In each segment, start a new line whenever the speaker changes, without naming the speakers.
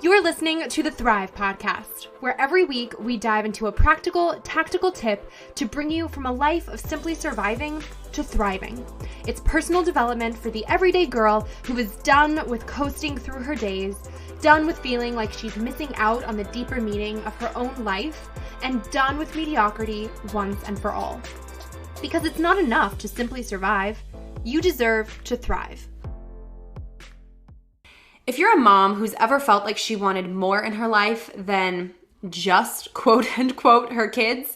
You're listening to the Thrive Podcast, where every week we dive into a practical, tactical tip to bring you from a life of simply surviving to thriving. It's personal development for the everyday girl who is done with coasting through her days, done with feeling like she's missing out on the deeper meaning of her own life, and done with mediocrity once and for all. Because it's not enough to simply survive. You deserve to thrive. If you're a mom who's ever felt like she wanted more in her life than just quote unquote her kids,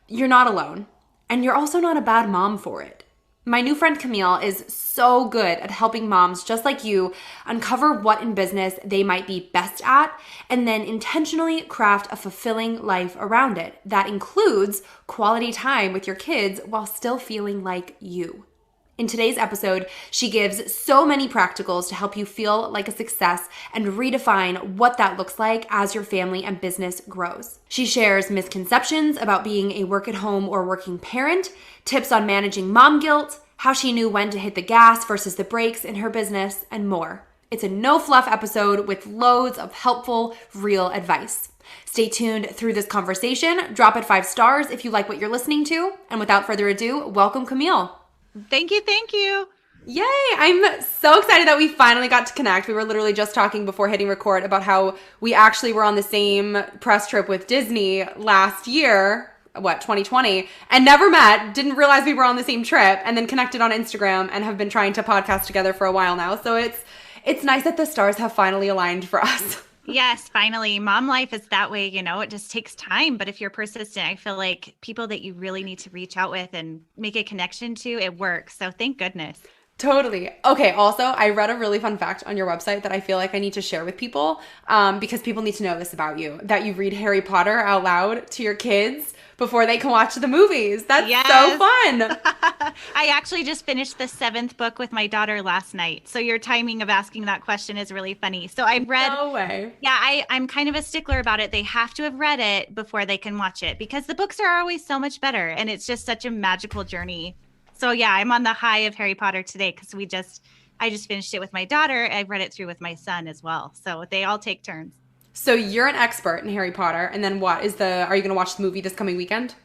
you're not alone. And you're also not a bad mom for it. My new friend Camille is so good at helping moms just like you uncover what in business they might be best at and then intentionally craft a fulfilling life around it. That includes quality time with your kids while still feeling like you. In today's episode, she gives so many practicals to help you feel like a success and redefine what that looks like as your family and business grows. She shares misconceptions about being a work-at-home or working parent, tips on managing mom guilt, how she knew when to hit the gas versus the brakes in her business, and more. It's a no-fluff episode with loads of helpful, real advice. Stay tuned through this conversation. Drop it 5 stars if you like what you're listening to. And without further ado, welcome Camille.
Thank you.
Yay! I'm so excited that we finally got to connect. We were literally just talking before hitting record about how we actually were on the same press trip with Disney last year, 2020, and never met, didn't realize we were on the same trip, and then connected on Instagram and have been trying to podcast together for a while now. So it's nice that the stars have finally aligned for us.
Yes, finally. Mom life is that way, it just takes time. But if you're persistent, I feel like people that you really need to reach out with and make a connection to, it works. So thank goodness.
Totally. Okay. Also, I read a really fun fact on your website that I feel like I need to share with people because people need to know this about you, that you read Harry Potter out loud to your kids before they can watch the movies. That's so fun.
I actually just finished the 7th book with my daughter last night. So your timing of asking that question is really funny. So I've read.
No way.
Yeah, I'm kind of a stickler about it. They have to have read it before they can watch it because the books are always so much better. And it's just such a magical journey. So yeah, I'm on the high of Harry Potter today because I just finished it with my daughter. I've read it through with my son as well. So they all take turns.
So you're an expert in Harry Potter. And then are you going to watch the movie this coming weekend?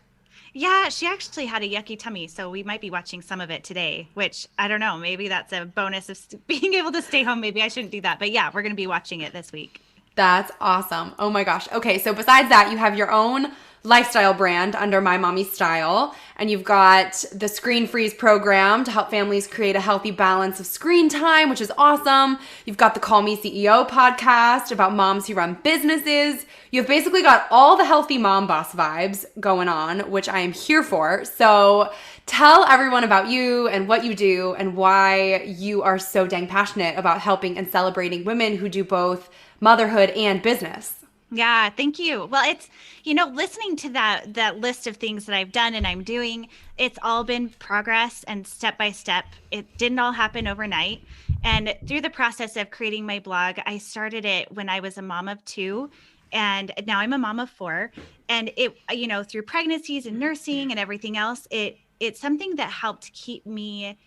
Yeah, she actually had a yucky tummy. So we might be watching some of it today, which I don't know. Maybe that's a bonus of being able to stay home. Maybe I shouldn't do that. But yeah, we're going to be watching it this week.
That's awesome. Oh my gosh. Okay. So besides that, you have your own lifestyle brand under My Mommy Style, and you've got the Screen Freeze program to help families create a healthy balance of screen time, which is awesome. You've got the Call Me CEO podcast about moms who run businesses. You've basically got all the healthy mom boss vibes going on, which I am here for. So tell everyone about you and what you do and why you are so dang passionate about helping and celebrating women who do both motherhood and business.
Yeah, thank you. Well, it's, listening to that list of things that I've done and I'm doing, it's all been progress and step by step. It didn't all happen overnight. And through the process of creating my blog, I started it when I was a mom of 2 and now I'm a mom of 4. And it, through pregnancies and nursing and everything else, it's something that helped keep me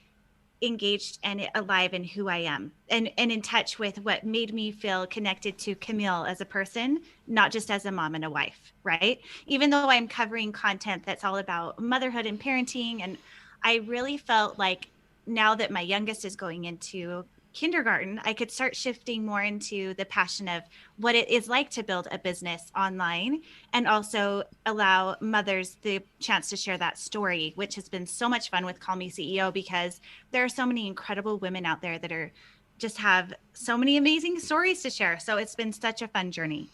engaged and alive in who I am and in touch with what made me feel connected to Camille as a person, not just as a mom and a wife, right? Even though I'm covering content that's all about motherhood and parenting. And I really felt like now that my youngest is going into kindergarten, I could start shifting more into the passion of what it is like to build a business online and also allow mothers the chance to share that story, which has been so much fun with Call Me CEO because there are so many incredible women out there that are just have so many amazing stories to share. So it's been such a fun journey.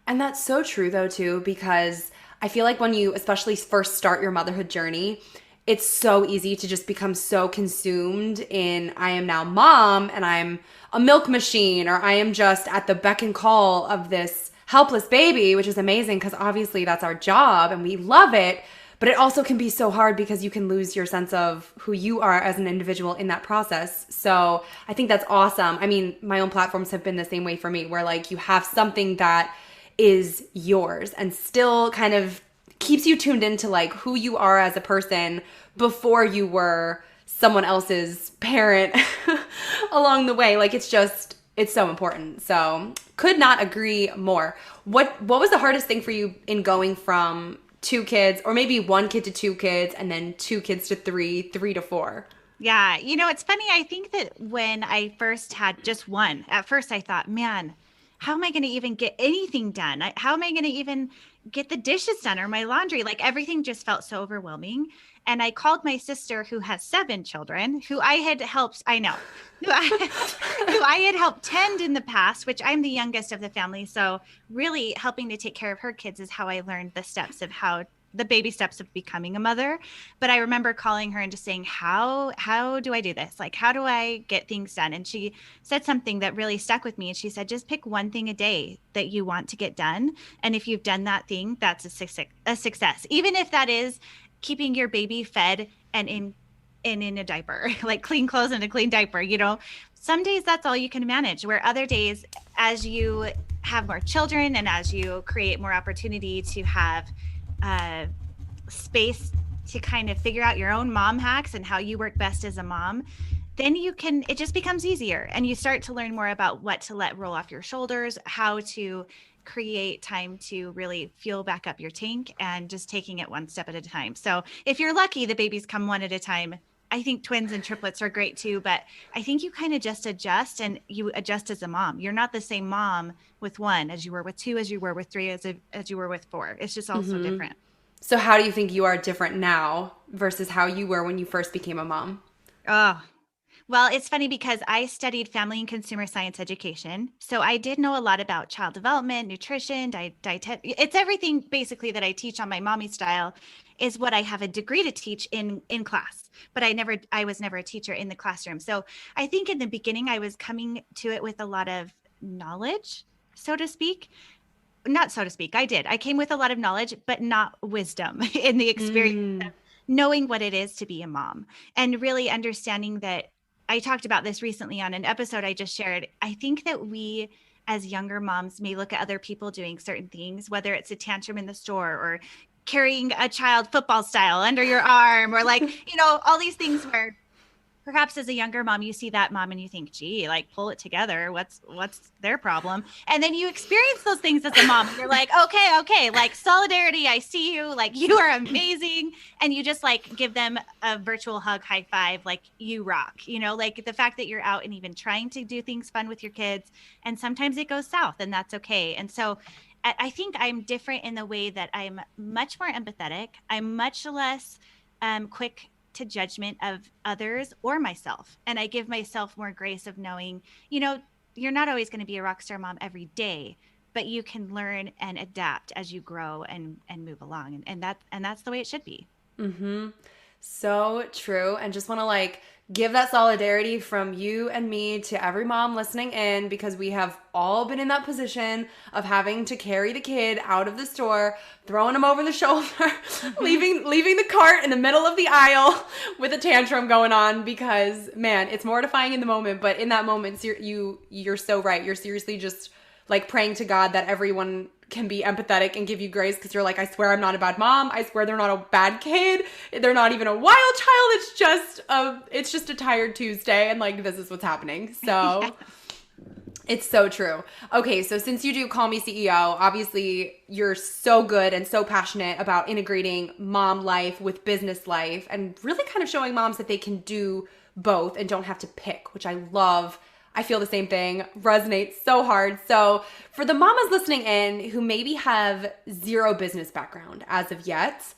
And that's so true though too, because I feel like when you especially first start your motherhood journey, it's so easy to just become so consumed in I am now mom and I'm a milk machine, or I am just at the beck and call of this helpless baby, which is amazing because obviously that's our job and we love it. But it also can be so hard because you can lose your sense of who you are as an individual in that process. So I think that's awesome. I mean, my own platforms have been the same way for me, where like you have something that is yours and still kind of keeps you tuned into like who you are as a person before you were someone else's parent along the way. Like it's It's so important. So could not agree more. What was the hardest thing for you in going from two kids, or maybe one kid to two kids, and then two kids to three, three to four?
Yeah, it's funny. I think that when I first had just one, at first I thought, man, how am I going to even get anything done? How am I going to even get the dishes done or my laundry? Like everything just felt so overwhelming. And I called my sister, who has 7 children, who I had helped, I know, who I, who I had helped tend in the past, which I'm the youngest of the family. So really helping to take care of her kids is how I learned the baby steps of becoming a mother. But I remember calling her and just saying, how do I do this? Like, how do I get things done? And she said something that really stuck with me. And she said, just pick one thing a day that you want to get done. And if you've done that thing, that's a success. Even if that is keeping your baby fed and in a diaper, like clean clothes and a clean diaper, some days that's all you can manage, where other days, as you have more children and as you create more opportunity to have space to kind of figure out your own mom hacks and how you work best as a mom, then it just becomes easier, and you start to learn more about what to let roll off your shoulders, how to create time to really fuel back up your tank, and just taking it one step at a time. So if you're lucky, the babies come one at a time. I think twins and triplets are great too, but I think you kind of just adjust, and you adjust as a mom. You're not the same mom with one as you were with two, as you were with three, as you were with four. It's just also different.
So how do you think you are different now versus how you were when you first became a mom?
Oh, well, it's funny because I studied family and consumer science education. So I did know a lot about child development, nutrition, diet. It's everything basically that I teach on my mommy style is what I have a degree to teach in class. But I was never a teacher in the classroom. So I think in the beginning I was coming to it with a lot of knowledge, so to speak. Not so to speak. I came with a lot of knowledge, but not wisdom in the experience
Mm.
of knowing what it is to be a mom, and really understanding that. I talked about this recently on an episode I just shared. I think that we as younger moms may look at other people doing certain things, whether it's a tantrum in the store or carrying a child football style under your arm, or like, all these things where perhaps as a younger mom, you see that mom and you think, gee, like pull it together. What's their problem? And then you experience those things as a mom. And you're like, okay, like solidarity. I see you. Like you are amazing. And you just like give them a virtual hug, high five, like you rock, like the fact that you're out and even trying to do things fun with your kids. And sometimes it goes south, and that's okay. And so I think I'm different in the way that I'm much more empathetic. I'm much less quick to judgment of others or myself. And I give myself more grace of knowing, you're not always going to be a rock star mom every day, but you can learn and adapt as you grow and move along. And that's the way it should be.
Mm-hmm. So true. And just want to like give that solidarity from you and me to every mom listening in, because we have all been in that position of having to carry the kid out of the store, throwing him over the shoulder, leaving the cart in the middle of the aisle with a tantrum going on, because man, it's mortifying in the moment, but in that moment you're so right. You're seriously just like praying to God that everyone can be empathetic and give you grace, because you're like, I swear I'm not a bad mom. I swear they're not a bad kid. They're not even a wild child. It's just a tired Tuesday, and like this is what's happening. So
Yeah.
it's so true. Okay, so since you do Call Me CEO, obviously you're so good and so passionate about integrating mom life with business life, and really kind of showing moms that they can do both and don't have to pick, which I love. I feel the same thing, resonates so hard. So for the mamas listening in who maybe have zero business background as of yet,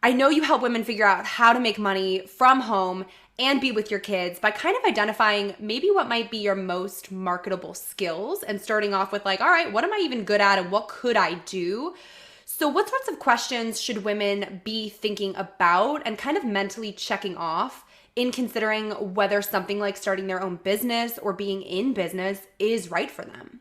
I know you help women figure out how to make money from home and be with your kids by kind of identifying maybe what might be your most marketable skills, and starting off with like, all right, what am I even good at and what could I do? So what sorts of questions should women be thinking about and kind of mentally checking off in considering whether something like starting their own business or being in business is right for them?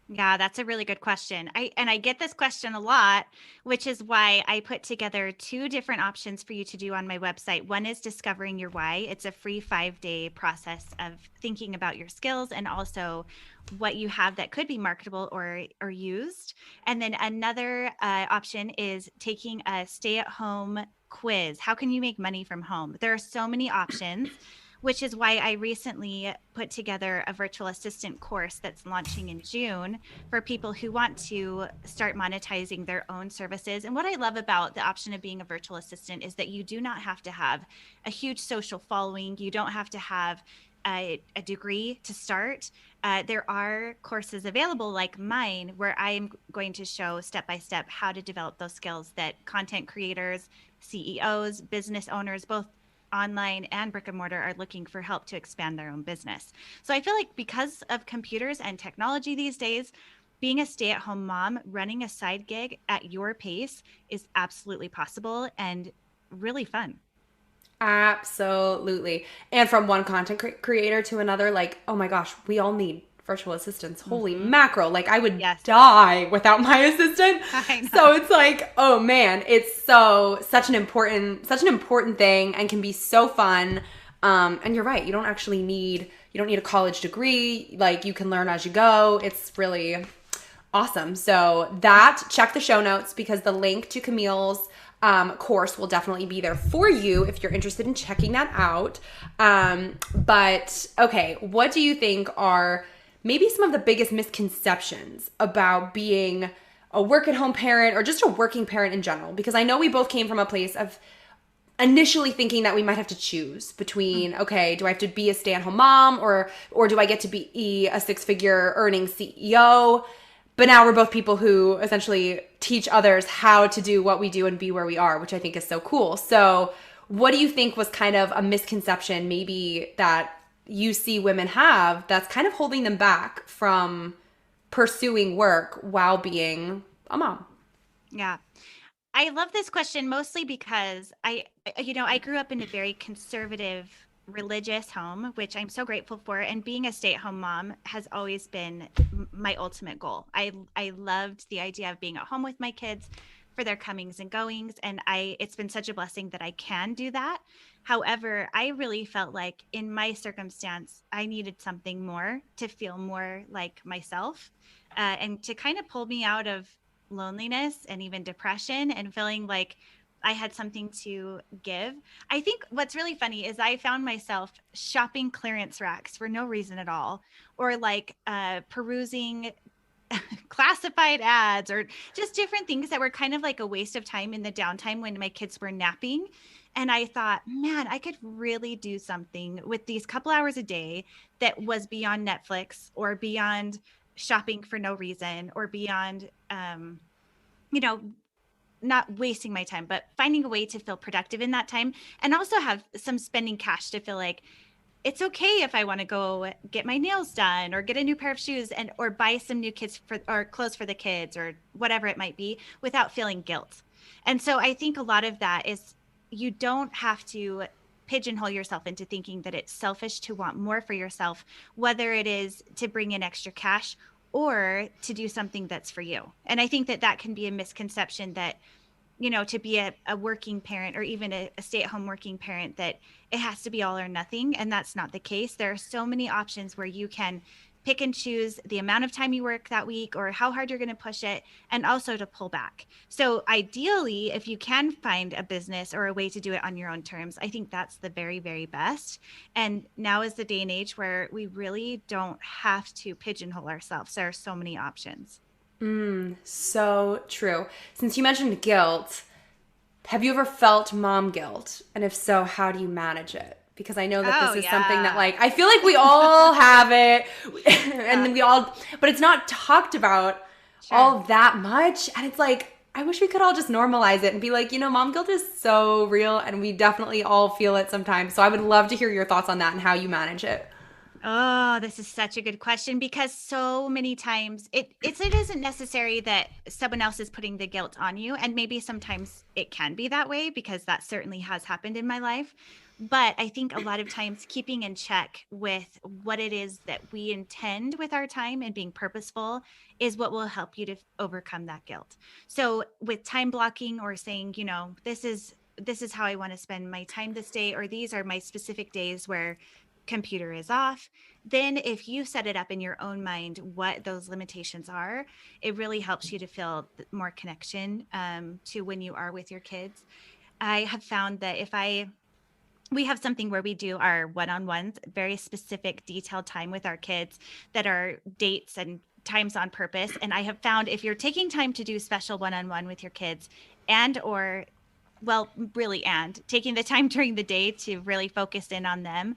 Yeah, that's a really good question. I get this question a lot, which is why I put together 2 different options for you to do on my website. One is discovering your why. It's a free 5-day process of thinking about your skills and also what you have that could be marketable or used. And then another option is taking a stay-at-home quiz. How can you make money from home? There are so many options. which is why I recently put together a virtual assistant course that's launching in June for people who want to start monetizing their own services. And what I love about the option of being a virtual assistant is that you do not have to have a huge social following. You don't have to have a degree to start. There are courses available like mine where I'm going to show step by step how to develop those skills that content creators, CEOs, business owners, both online and brick and mortar, are looking for help to expand their own business. So I feel like because of computers and technology these days, being a stay at home mom, running a side gig at your pace is absolutely possible and really fun.
Absolutely. And from one content creator to another, like, oh my gosh, we all need virtual assistants. Holy
Mm-hmm.
mackerel. Like, I would
Yes,
die without my assistant.
I
So
know.
it's like, oh man, it's such an important thing and can be so fun. And you're right. You don't need a college degree. Like, you can learn as you go. It's really awesome. So check the show notes because the link to Camille's course will definitely be there for you if you're interested in checking that out. But okay, what do you think are maybe some of the biggest misconceptions about being a work at home parent or just a working parent in general? Because I know we both came from a place of initially thinking that we might have to choose between, okay, do I have to be a stay-at-home mom or do I get to be a six-figure earning CEO? But now we're both people who essentially teach others how to do what we do and be where we are, which I think is so cool. So what do you think was kind of a misconception maybe that you see women have that's kind of holding them back from pursuing work while being a mom?
Yeah. I love this question mostly because I grew up in a very conservative religious home, which I'm so grateful for. And being a stay-at-home mom has always been my ultimate goal. I loved the idea of being at home with my kids for their comings and goings, and it's been such a blessing that I can do that. However, I really felt like in my circumstance, I needed something more to feel more like myself, and to kind of pull me out of loneliness and even depression and feeling like I had something to give. I think what's really funny is I found myself shopping clearance racks for no reason at all, or like perusing classified ads, or just different things that were kind of like a waste of time in the downtime when my kids were napping. And I thought, man, I could really do something with these couple hours a day that was beyond Netflix or beyond shopping for no reason or beyond, you know, not wasting my time, but finding a way to feel productive in that time and also have some spending cash to feel like it's okay if I want to go get my nails done or get a new pair of shoes and or buy some new kids for or clothes for the kids or whatever it might be without feeling guilt. And so I think a lot of that is you don't have to pigeonhole yourself into thinking that it's selfish to want more for yourself, whether it is to bring in extra cash or to do something that's for you. And I think that that can be a misconception that, to be a working parent or even a stay-at-home working parent, that it has to be all or nothing. And that's not the case. There are so many options where you can pick and choose the amount of time you work that week or how hard you're going to push it, and also to pull back. So ideally, if you can find a business or a way to do it on your own terms, I think that's the very, very best. And now is the day and age where we really don't have to pigeonhole ourselves. There are so many options.
So true. Since you mentioned guilt, have you ever felt mom guilt? And if so, how do you manage it? Because I know that
Oh,
this is something that,
yeah.
like, I feel like we all have it, and
Yeah,
then but it's not talked about
sure.
all that much. And it's like, I wish we could all just normalize it and be like, mom guilt is so real, and we definitely all feel it sometimes. So I would love to hear your thoughts on that and how you manage it.
Oh, this is such a good question because so many times it isn't necessary that someone else is putting the guilt on you, and maybe sometimes it can be that way because that certainly has happened in my life. But I think a lot of times keeping in check with what it is that we intend with our time and being purposeful is what will help you to overcome that guilt. So with time blocking or saying, this is how I want to spend my time this day, or these are my specific days where computer is off, then if you set it up in your own mind what those limitations are, it really helps you to feel more connection, to when you are with your kids. I have found that if I we have something where we do our one-on-ones, very specific, detailed time with our kids that are dates and times on purpose. And I have found if you're taking time to do special one-on-one with your kids and or well, really, and taking the time during the day to really focus in on them,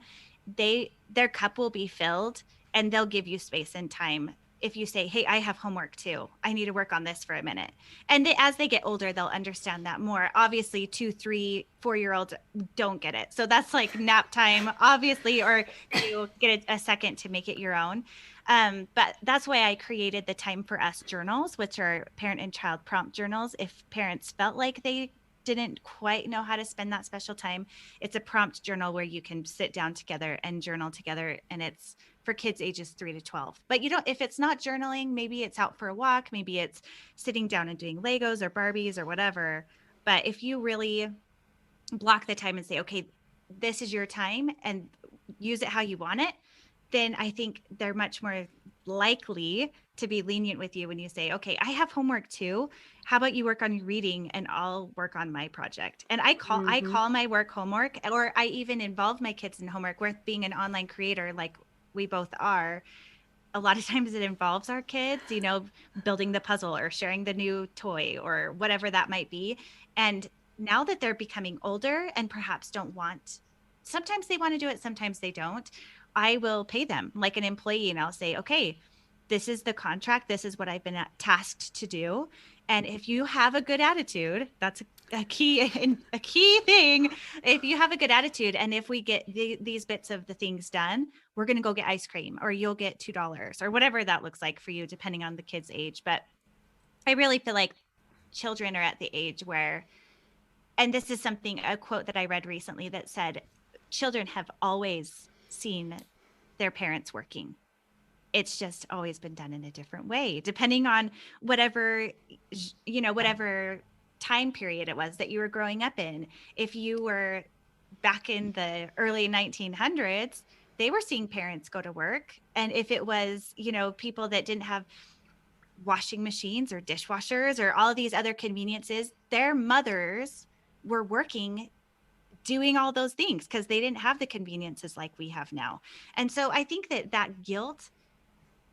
their cup will be filled and they'll give you space and time. If you say, hey, I have homework too, I need to work on this for a minute. And as they get older, they'll understand that more. Obviously 2, 3, 4-year olds don't get it, so that's like nap time obviously, or you get a second to make it your own. But that's why I created the Time for Us journals, which are parent and child prompt journals. If parents felt like they didn't quite know how to spend that special time, it's a prompt journal where you can sit down together and journal together, and it's for kids ages 3 to 12. But you don't, if it's not journaling, maybe it's out for a walk, maybe it's sitting down and doing Legos or Barbies or whatever. But if you really block the time and say, okay, this is your time, and use it how you want it, then I think they're much more likely to be lenient with you when you say, okay, I have homework too. How about you work on your reading and I'll work on my project? And I call my work homework, or I even involve my kids in homework. With being an online creator like we both are, a lot of times it involves our kids, building the puzzle or sharing the new toy or whatever that might be. And now that they're becoming older and perhaps don't want, sometimes they want to do it, sometimes they don't, I will pay them like an employee, and I'll say, okay, this is the contract. This is what I've been tasked to do. And if you have a good attitude, that's a key thing. If you have a good attitude, and if we get these bits of the things done, we're going to go get ice cream, or you'll get $2 or whatever that looks like for you, depending on the kid's age. But I really feel like children are at the age where, and this is a quote that I read recently that said, children have always seen their parents working. It's just always been done in a different way, depending on whatever time period it was that you were growing up in. If you were back in the early 1900s, they were seeing parents go to work. And if it was, people that didn't have washing machines or dishwashers or all of these other conveniences, their mothers were working doing all those things because they didn't have the conveniences like we have now. And so I think that guilt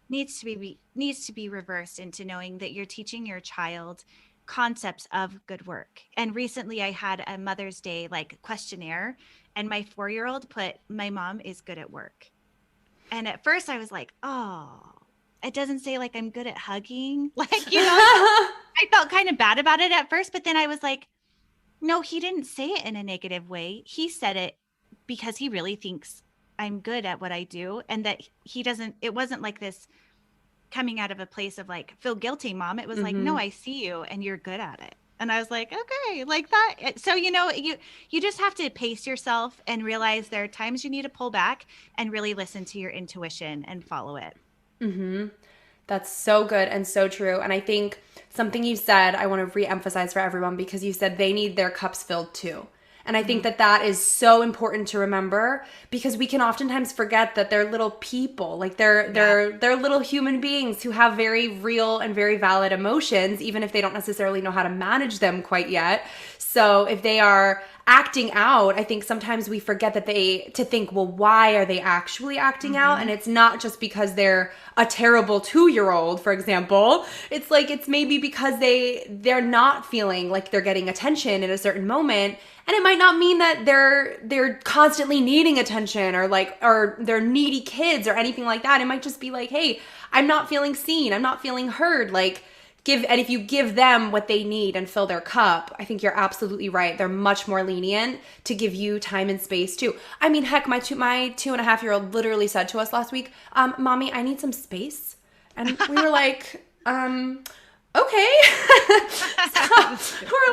needs to be reversed into knowing that you're teaching your child concepts of good work. And recently I had a Mother's Day questionnaire, and my 4-year-old put, my mom is good at work. And at first I was like, oh, it doesn't say I'm good at hugging. I felt kind of bad about it at first, but then I was like, no, he didn't say it in a negative way. He said it because he really thinks I'm good at what I do, and that it wasn't like this coming out of a place of feel guilty, mom. It was no, I see you and you're good at it. And I was like, okay, like that. So, you just have to pace yourself and realize there are times you need to pull back and really listen to your intuition and follow it.
Mm-hmm. That's so good and so true. And I think something you said, I want to reemphasize for everyone, because you said they need their cups filled too. And I think that is so important to remember, because we can oftentimes forget that they're little people, they're little human beings who have very real and very valid emotions, even if they don't necessarily know how to manage them quite yet. So if they are acting out, I think sometimes we forget to think, well, why are they actually acting out? And it's not just because they're a terrible 2-year-old, for example. It's maybe because they're not feeling like they're getting attention in a certain moment. And it might not mean that they're constantly needing attention or they're needy kids or anything like that. It might just be hey, I'm not feeling seen. I'm not feeling heard. And if you give them what they need and fill their cup, I think you're absolutely right. They're much more lenient to give you time and space too. I mean, heck, my 2.5-year-old literally said to us last week, Mommy, I need some space. And we were like, okay. So we're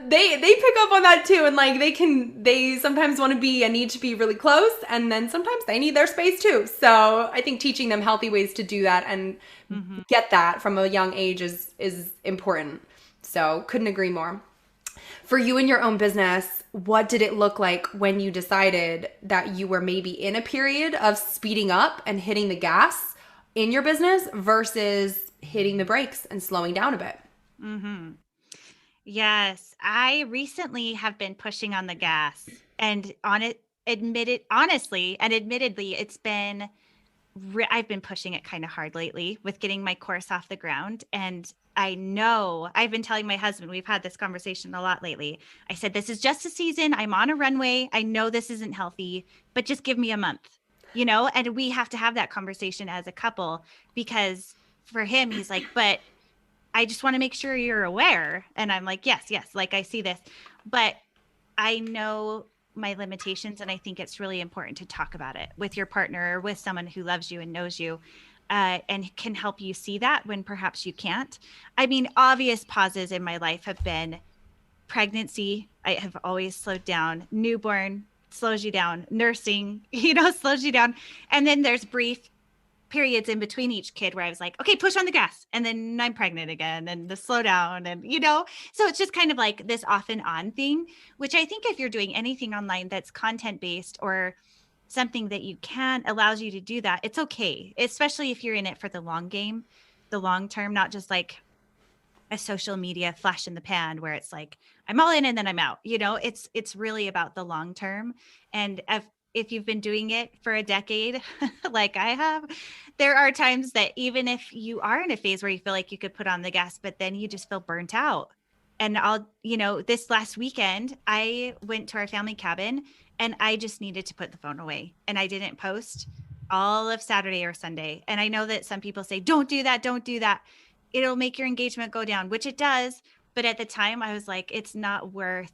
they pick up on that too. And they sometimes want to be and need to be really close. And then sometimes they need their space too. So I think teaching them healthy ways to do that and get that from a young age is important. So couldn't agree more. For you in your own business, what did it look like when you decided that you were maybe in a period of speeding up and hitting the gas in your business versus hitting the brakes and slowing down a bit?
Yes, I recently have been pushing on the gas, And admittedly, it's been I've been pushing it kind of hard lately with getting my course off the ground. And I know I've been telling my husband, we've had this conversation a lot lately. I said, this is just a season. I'm on a runway. I know this isn't healthy, but just give me a month, and we have to have that conversation as a couple, because for him, he's like, but I just want to make sure you're aware. And I'm like, yes, like I see this, but I know my limitations. And I think it's really important to talk about it with your partner or with someone who loves you and knows you, and can help you see that when perhaps you can't. I mean, obvious pauses in my life have been pregnancy. I have always slowed down. Newborn slows you down. Nursing, slows you down. And then there's brief periods in between each kid where I was like, okay, push on the gas. And then I'm pregnant again and the slow down. And, so it's just kind of like this off and on thing, which I think if you're doing anything online that's content based or something that you can allows you to do that, it's okay. Especially if you're in it for the long game, the long term, not just like a social media flash in the pan where it's like, I'm all in and then I'm out. It's really about the long term. And if you've been doing it for a decade, like I have, there are times that even if you are in a phase where you feel like you could put on the gas, but then you just feel burnt out. And this last weekend, I went to our family cabin and I just needed to put the phone away, and I didn't post all of Saturday or Sunday. And I know that some people say, don't do that. It'll make your engagement go down, which it does. But at the time I was like, it's not worth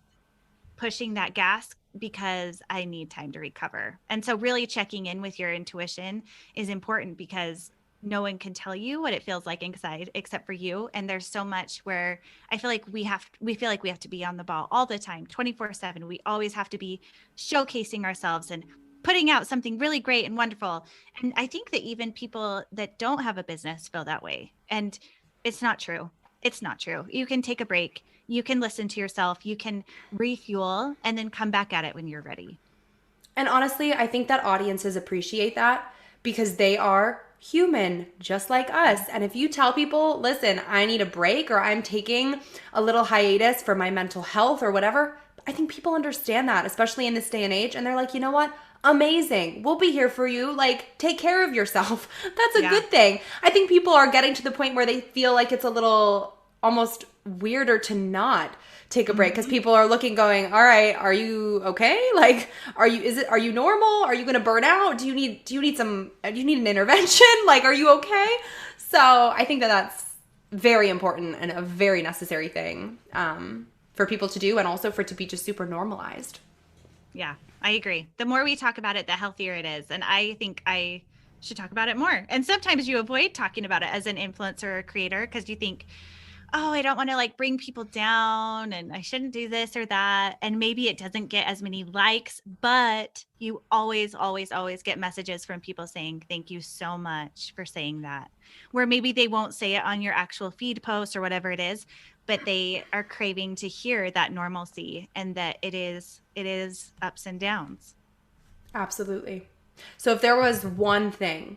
pushing that gas because I need time to recover. And so really checking in with your intuition is important, because no one can tell you what it feels like inside except for you. And there's so much where I feel like we feel like we have to be on the ball all the time, 24/7. We always have to be showcasing ourselves and putting out something really great and wonderful. And I think that even people that don't have a business feel that way. And it's not true. It's not true. You can take a break. You can listen to yourself. You can refuel and then come back at it when you're ready.
And honestly, I think that audiences appreciate that because they are human just like us. And if you tell people, listen, I need a break or I'm taking a little hiatus for my mental health or whatever, I think people understand that, especially in this day and age. And they're like, you know what? Amazing. We'll be here for you. Like, take care of yourself. That's a good thing. I think people are getting to the point where they feel like it's a little almost weirder to not take a break because people are looking going, all right, are you okay? Like, are you normal? Are you going to burn out? Do you need an intervention? Like, are you okay? So I think that that's very important and a very necessary thing for people to do, and also for it to be just super normalized.
Yeah, I agree. The more we talk about it, the healthier it is. And I think I should talk about it more. And sometimes you avoid talking about it as an influencer or creator because you think, oh, I don't want to like bring people down and I shouldn't do this or that. And maybe it doesn't get as many likes, but you always, always, always get messages from people saying, thank you so much for saying that. Where maybe they won't say it on your actual feed post or whatever it is, but they are craving to hear that normalcy and that it is ups and downs.
Absolutely. So if there was one thing,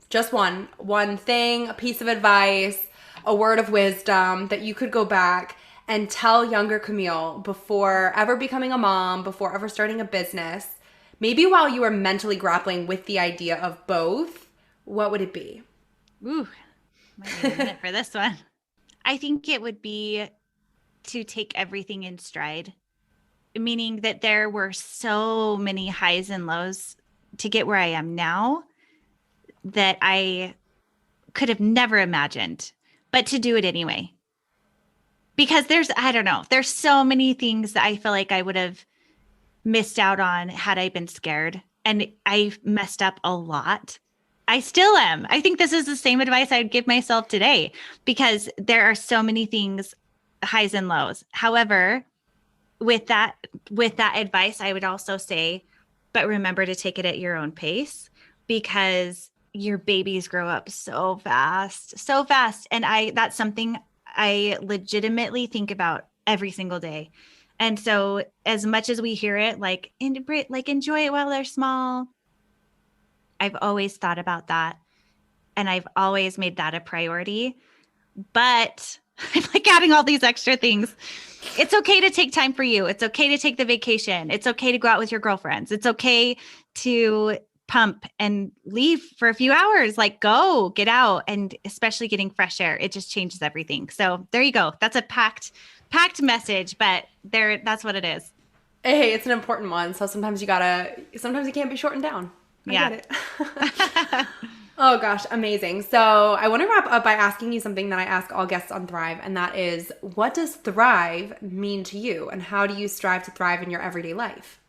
just one thing, a piece of advice, a word of wisdom that you could go back and tell younger Camille before ever becoming a mom, before ever starting a business, maybe while you were mentally grappling with the idea of both, what would it be?
Ooh, might need a minute for this one. I think it would be to take everything in stride, meaning that there were so many highs and lows to get where I am now that I could have never imagined, but to do it anyway. Because there's so many things that I feel like I would have missed out on had I been scared. And I messed up a lot. I still am. I think this is the same advice I would give myself today because there are so many things, highs and lows. However, with that advice, I would also say, but remember to take it at your own pace because your babies grow up so fast. And that's something I legitimately think about every single day. And so as much as we hear it, like enjoy it while they're small, I've always thought about that. And I've always made that a priority. But I'm like adding all these extra things. It's okay to take time for you. It's okay to take the vacation. It's okay to go out with your girlfriends. It's okay to pump and leave for a few hours. Like go, get out, and especially getting fresh air. It just changes everything. So there you go. That's a packed message, but that's what it is.
Hey, it's an important one. So sometimes you can't be shortened down. I get it. Oh gosh, amazing. So I want to wrap up by asking you something that I ask all guests on Thrive, and that is, what does thrive mean to you, and how do you strive to thrive in your everyday life?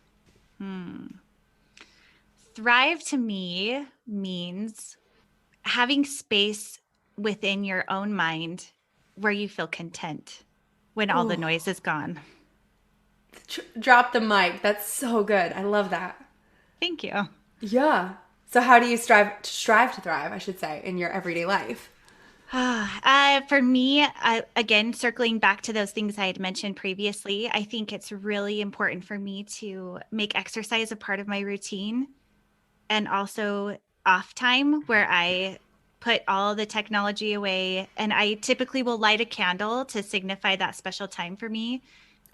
Thrive to me means having space within your own mind where you feel content when all the noise is gone.
Drop the mic. That's so good. I love that.
Thank you.
Yeah. So how do you strive to thrive, I should say, in your everyday life?
For me, again, circling back to those things I had mentioned previously, I think it's really important for me to make exercise a part of my routine, and also off time where I put all the technology away, and I typically will light a candle to signify that special time for me.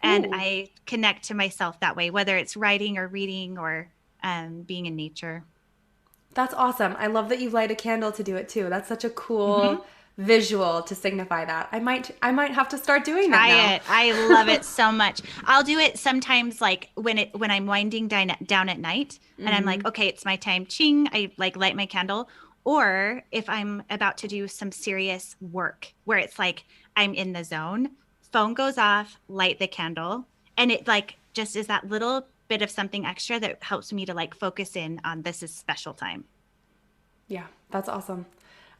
And I connect to myself that way, whether it's writing or reading or being in nature.
That's awesome. I love that you light a candle to do it too. That's such a cool visual to signify that. I might have to start doing that now.
Try it. I love it so much. I'll do it sometimes like when I'm winding down at night and I'm like, okay, it's my time. Ching. I like light my candle. Or if I'm about to do some serious work where it's like I'm in the zone, phone goes off, light the candle, and it like just is that little bit of something extra that helps me to like focus in on this is special time.
Yeah, that's awesome.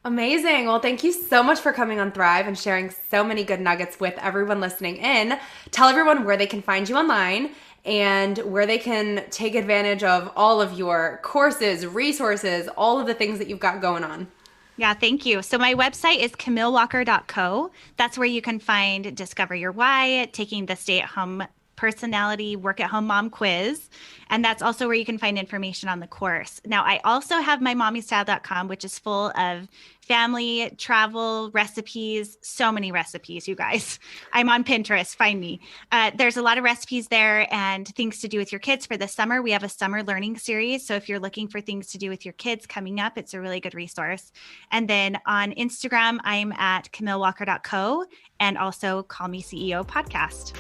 Amazing. Well, thank you so much for coming on Thrive and sharing so many good nuggets with everyone listening in. Tell everyone where they can find you online and where they can take advantage of all of your courses, resources, all of the things that you've got going on.
Yeah, thank you. So my website is camillewalker.co. That's where you can find Discover Your Why, taking the stay-at-home personality work-at-home mom quiz. And that's also where you can find information on the course. Now, I also have my mommystyle.com, which is full of family, travel, recipes, so many recipes, you guys. I'm on Pinterest, find me. There's a lot of recipes there and things to do with your kids for the summer. We have a summer learning series. So if you're looking for things to do with your kids coming up, it's a really good resource. And then on Instagram, I'm at camillewalker.co and also Call Me CEO podcast.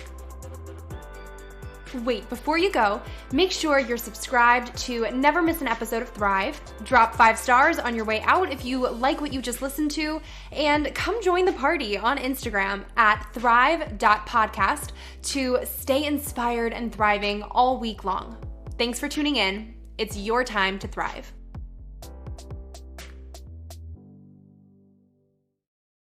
Wait, before you go, make sure you're subscribed to never miss an episode of Thrive. Drop 5 stars on your way out if you like what you just listened to, and come join the party on Instagram at thrive.podcast to stay inspired and thriving all week long. Thanks for tuning in. It's your time to thrive.